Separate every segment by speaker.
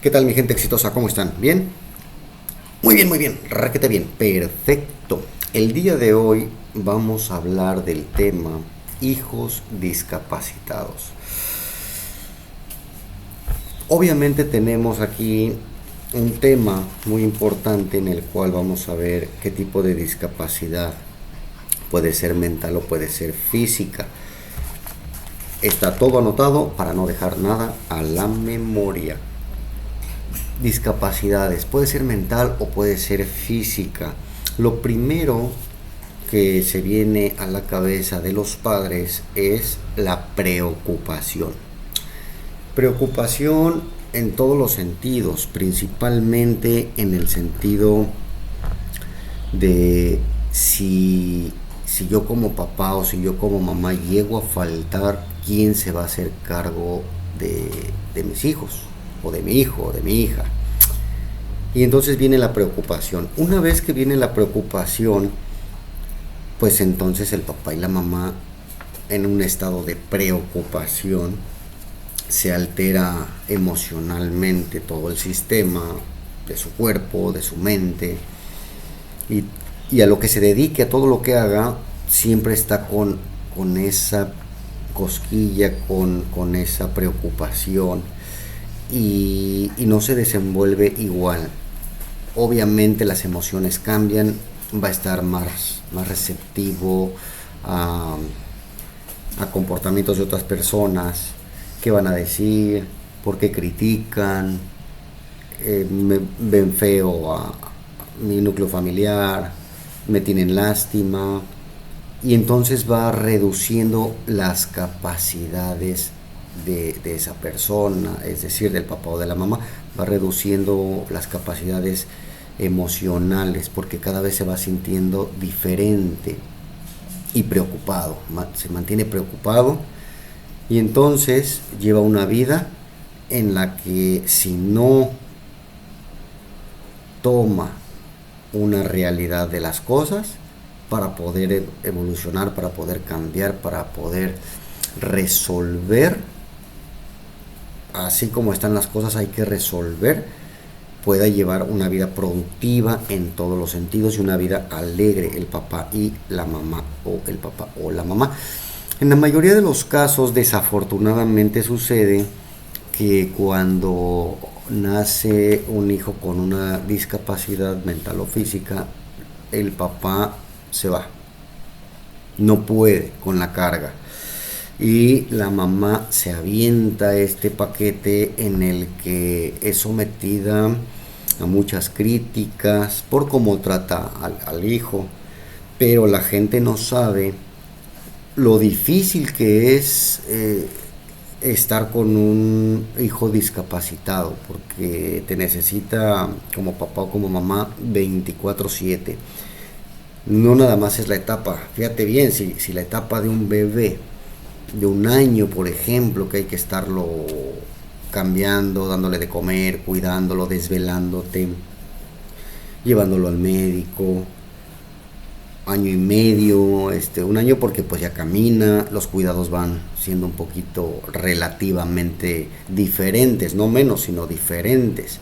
Speaker 1: ¿Qué tal mi gente exitosa? ¿Cómo están? ¿Bien? Muy bien, raquete bien, perfecto. El día de hoy vamos a hablar del tema hijos discapacitados. Obviamente tenemos aquí un tema muy importante en el cual vamos a ver qué tipo de discapacidad puede ser mental o puede ser física. Está todo anotado para no dejar nada a la memoria. Discapacidades, puede ser mental o puede ser física. Lo primero que se viene a la cabeza de los padres es la preocupación. Preocupación en todos los sentidos, principalmente en el sentido de si yo como papá o si yo como mamá llego a faltar, ¿quién se va a hacer cargo de mis hijos? O de mi hijo o de mi hija. Y entonces viene la preocupación. Una vez que viene la preocupación, pues entonces el papá y la mamá, en un estado de preocupación, se altera emocionalmente todo el sistema de su cuerpo, de su mente, y a lo que se dedique, a todo lo que haga, siempre está con esa cosquilla, con esa preocupación, y no se desenvuelve igual. Obviamente las emociones cambian, va a estar más receptivo a comportamientos de otras personas, qué van a decir, por qué critican, me ven feo a mi núcleo familiar, me tienen lástima, y entonces va reduciendo las capacidades de esa persona, es decir, del papá o de la mamá, va reduciendo las capacidades emocionales porque cada vez se va sintiendo diferente y preocupado, se mantiene preocupado, y entonces lleva una vida en la que si no toma una realidad de las cosas para poder evolucionar, para poder cambiar, para poder resolver, así como están las cosas hay que resolver, pueda llevar una vida productiva en todos los sentidos y una vida alegre el papá y la mamá, o el papá o la mamá. En la mayoría de los casos, desafortunadamente, sucede que cuando nace un hijo con una discapacidad mental o física, el papá se va, no puede con la carga, y la mamá se avienta este paquete en el que es sometida a muchas críticas por cómo trata al hijo, pero la gente no sabe lo difícil que es estar con un hijo discapacitado, porque te necesita como papá o como mamá 24/7. No nada más es la etapa, fíjate bien, si la etapa de un bebé de un año, por ejemplo, que hay que estarlo cambiando, dándole de comer, cuidándolo, desvelándote, llevándolo al médico, año y medio, un año, porque pues ya camina, los cuidados van siendo un poquito relativamente diferentes, no menos, sino diferentes.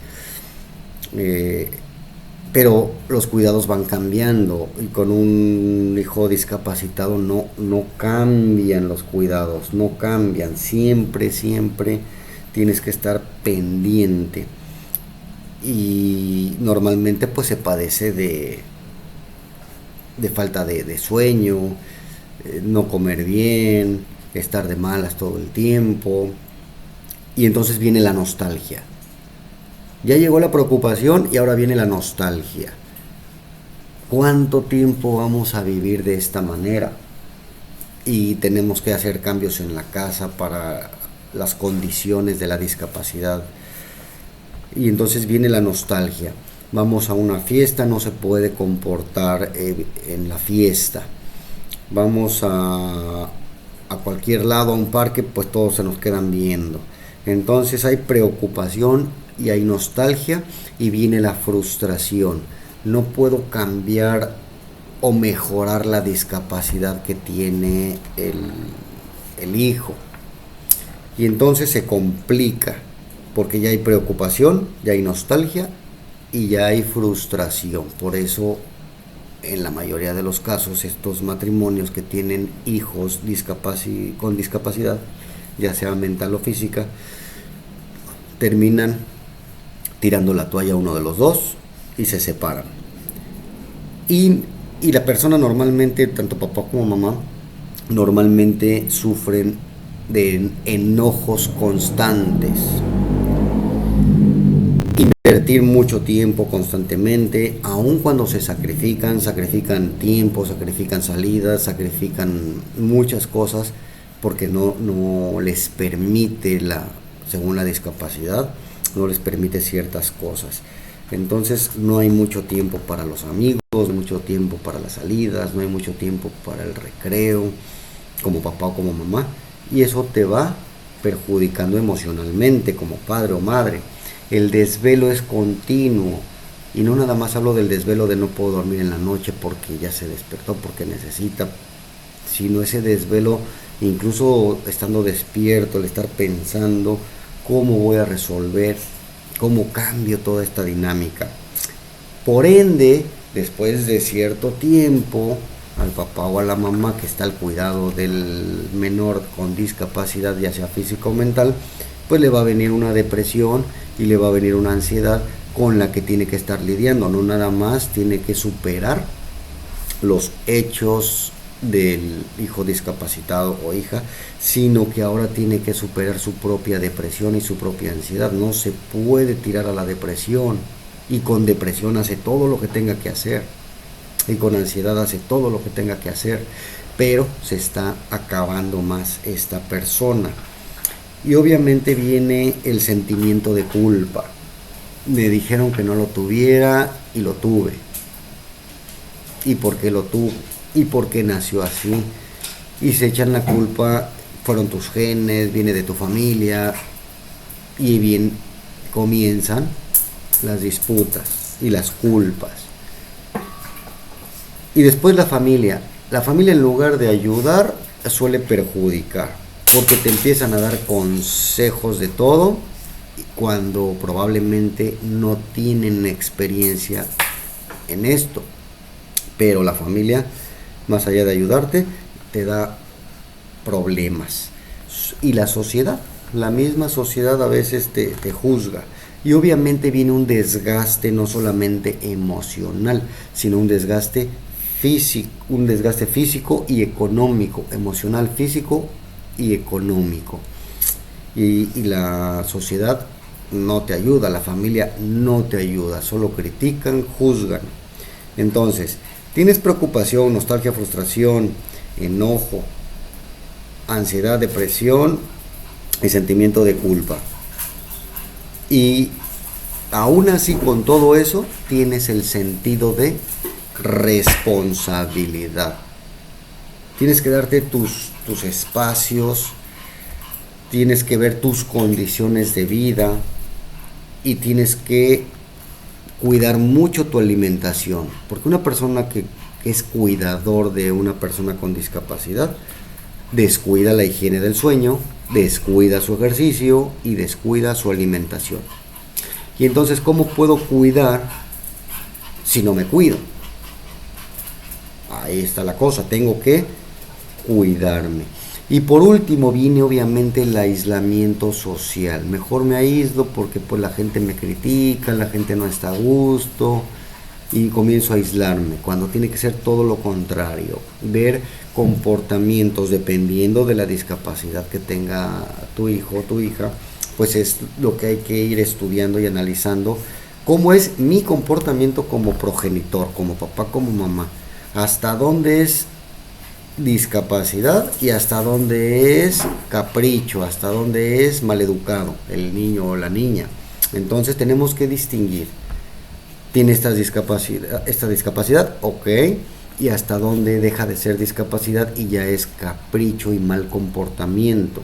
Speaker 1: Pero los cuidados van cambiando, y con un hijo discapacitado no cambian los cuidados, no cambian, siempre tienes que estar pendiente, y normalmente pues se padece de falta de sueño, no comer bien, estar de malas todo el tiempo, y entonces viene la nostalgia. Ya llegó la preocupación y ahora viene la nostalgia. ¿Cuánto tiempo vamos a vivir de esta manera? Y tenemos que hacer cambios en la casa para las condiciones de la discapacidad. Y entonces viene la nostalgia. Vamos a una fiesta, no se puede comportar en la fiesta. Vamos a cualquier lado, a un parque, pues todos se nos quedan viendo. Entonces hay preocupación y hay nostalgia, y viene la frustración. No puedo cambiar o mejorar la discapacidad que tiene el hijo. Y entonces se complica. porque ya hay preocupación, ya hay nostalgia y ya hay frustración. Por eso, en la mayoría de los casos, estos matrimonios que tienen hijos con discapacidad, ya sea mental o física, terminan tirando la toalla a uno de los dos y se separan. Y la persona normalmente, tanto papá como mamá, normalmente sufren de enojos constantes. Invertir mucho tiempo constantemente, aun cuando sacrifican tiempo, sacrifican salidas, sacrifican muchas cosas porque no les permite según la discapacidad, no les permite ciertas cosas. Entonces no hay mucho tiempo para los amigos, no hay mucho tiempo para las salidas, no hay mucho tiempo para el recreo, como papá o como mamá, y eso te va perjudicando emocionalmente como padre o madre. El desvelo es continuo, y no nada más hablo del desvelo de no puedo dormir en la noche porque ya se despertó, porque necesita, sino ese desvelo incluso estando despierto, el estar pensando cómo voy a resolver, cómo cambio toda esta dinámica. Por ende, después de cierto tiempo, al papá o a la mamá que está al cuidado del menor con discapacidad, ya sea física o mental, pues le va a venir una depresión y le va a venir una ansiedad con la que tiene que estar lidiando. No nada más tiene que superar los hechos del hijo discapacitado o hija, sino que ahora tiene que superar su propia depresión y su propia ansiedad. No se puede tirar a la depresión, y con depresión hace todo lo que tenga que hacer, y con ansiedad hace todo lo que tenga que hacer, pero se está acabando más esta persona. Y obviamente viene el sentimiento de culpa. Me dijeron que no lo tuviera y lo tuve. ¿Y por qué lo tuve? ¿Y por qué nació así? Y se echan la culpa, fueron tus genes, viene de tu familia, y bien comienzan las disputas y las culpas. Y después la familia en lugar de ayudar suele perjudicar, porque te empiezan a dar consejos de todo cuando probablemente no tienen experiencia en esto. Pero la familia, más allá de ayudarte, te da problemas. Y la sociedad, la misma sociedad a veces te juzga. Y obviamente viene un desgaste no solamente emocional, sino un desgaste físico y económico, emocional, físico y económico. Y la sociedad no te ayuda, la familia no te ayuda, solo critican, juzgan. Entonces, tienes preocupación, nostalgia, frustración, enojo, ansiedad, depresión y sentimiento de culpa. Y aún así, con todo eso, tienes el sentido de responsabilidad. Tienes que darte tus espacios, tienes que ver tus condiciones de vida y tienes que cuidar mucho tu alimentación, porque una persona que es cuidador de una persona con discapacidad descuida la higiene del sueño, descuida su ejercicio y descuida su alimentación. Y entonces, ¿cómo puedo cuidar si no me cuido? Ahí está la cosa, tengo que cuidarme. Y por último viene obviamente el aislamiento social. Mejor me aíslo porque pues la gente me critica, la gente no está a gusto y comienzo a aislarme, cuando tiene que ser todo lo contrario. Ver comportamientos dependiendo de la discapacidad que tenga tu hijo o tu hija, pues es lo que hay que ir estudiando y analizando. ¿Cómo es mi comportamiento como progenitor, como papá, como mamá? ¿Hasta dónde es discapacidad y hasta dónde es capricho, hasta dónde es maleducado el niño o la niña? Entonces tenemos que distinguir. Tiene esta discapacidad, ok, y hasta dónde deja de ser discapacidad y ya es capricho y mal comportamiento.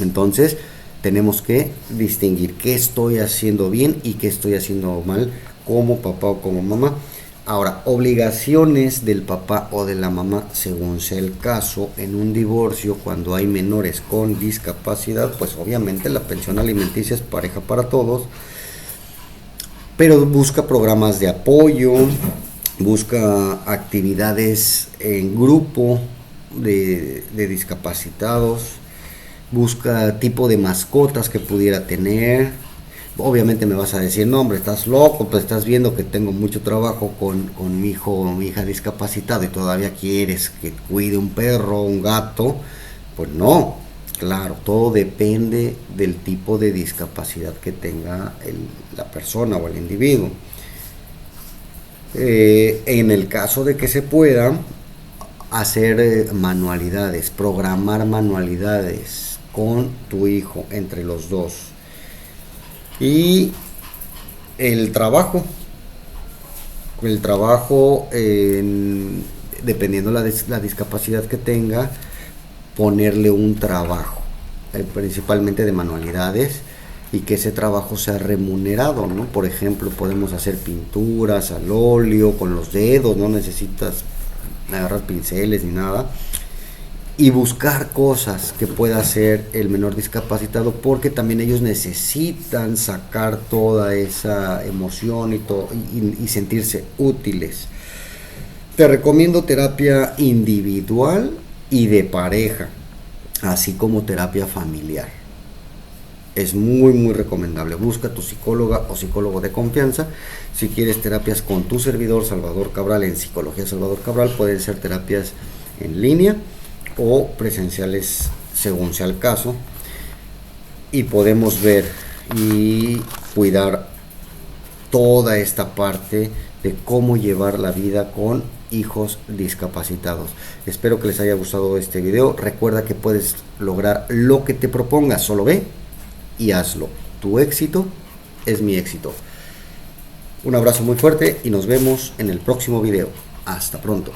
Speaker 1: Entonces tenemos que distinguir qué estoy haciendo bien y qué estoy haciendo mal como papá o como mamá. Ahora, obligaciones del papá o de la mamá, según sea el caso, en un divorcio, cuando hay menores con discapacidad, pues obviamente la pensión alimenticia es pareja para todos, pero busca programas de apoyo, busca actividades en grupo de discapacitados, busca tipo de mascotas que pudiera tener. Obviamente me vas a decir, no hombre, estás loco, pues estás viendo que tengo mucho trabajo con mi hijo o mi hija discapacitado y todavía quieres que cuide un perro, un gato. Pues no, claro, todo depende del tipo de discapacidad que tenga la persona o el individuo. En el caso de que se pueda hacer manualidades, programar manualidades con tu hijo entre los dos. Y el trabajo, dependiendo la discapacidad que tenga, ponerle un trabajo, principalmente de manualidades, y que ese trabajo sea remunerado, ¿no? Por ejemplo, podemos hacer pinturas al óleo con los dedos, no necesitas agarrar pinceles ni nada, y buscar cosas que pueda hacer el menor discapacitado, porque también ellos necesitan sacar toda esa emoción y sentirse útiles. Te recomiendo terapia individual y de pareja, así como terapia familiar. Es muy recomendable. Busca tu psicóloga o psicólogo de confianza. Si quieres terapias con tu servidor Salvador Cabral en Psicología Salvador Cabral, pueden ser terapias en línea o presenciales según sea el caso, y podemos ver y cuidar toda esta parte de cómo llevar la vida con hijos discapacitados. Espero que les haya gustado este video. Recuerda que puedes lograr lo que te propongas, solo ve y hazlo. Tu éxito es mi éxito. Un abrazo muy fuerte y nos vemos en el próximo video. Hasta pronto.